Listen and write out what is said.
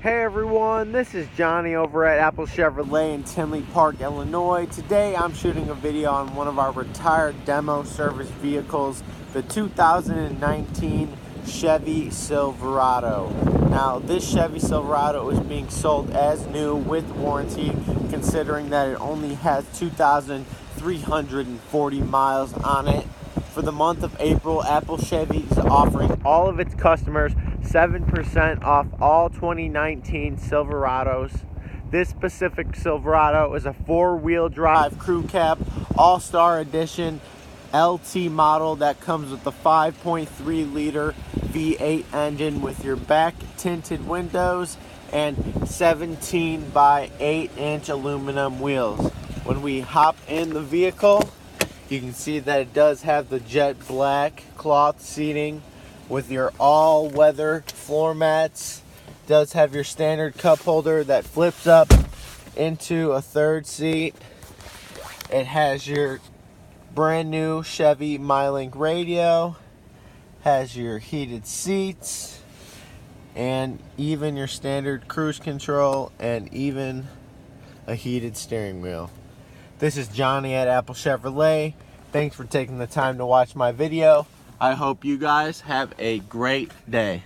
Hey everyone, this is Johnny over at Apple Chevrolet in Tinley Park, Illinois. Today I'm shooting a video on one of our retired demo service vehicles, the 2019 Chevy Silverado. Now this Chevy Silverado is being sold as new with warranty, considering that it only has 2,340 miles on it. For the month of April, Apple Chevy is offering all of its customers 7% off all 2019 Silverados. This specific Silverado is a four-wheel drive crew cab all-star edition LT model that comes with the 5.3 liter V8 engine with your back tinted windows and 17 by 8 inch aluminum wheels. When we hop in the vehicle, you can see that it does have the jet black cloth seating with your all-weather floor mats. It does have your standard cup holder that flips up into a third seat. It has your brand new Chevy MyLink radio, has your heated seats, and even your standard cruise control, and even a heated steering wheel. This is Johnny at Apple Chevrolet. Thanks for taking the time to watch my video. I hope you guys have a great day.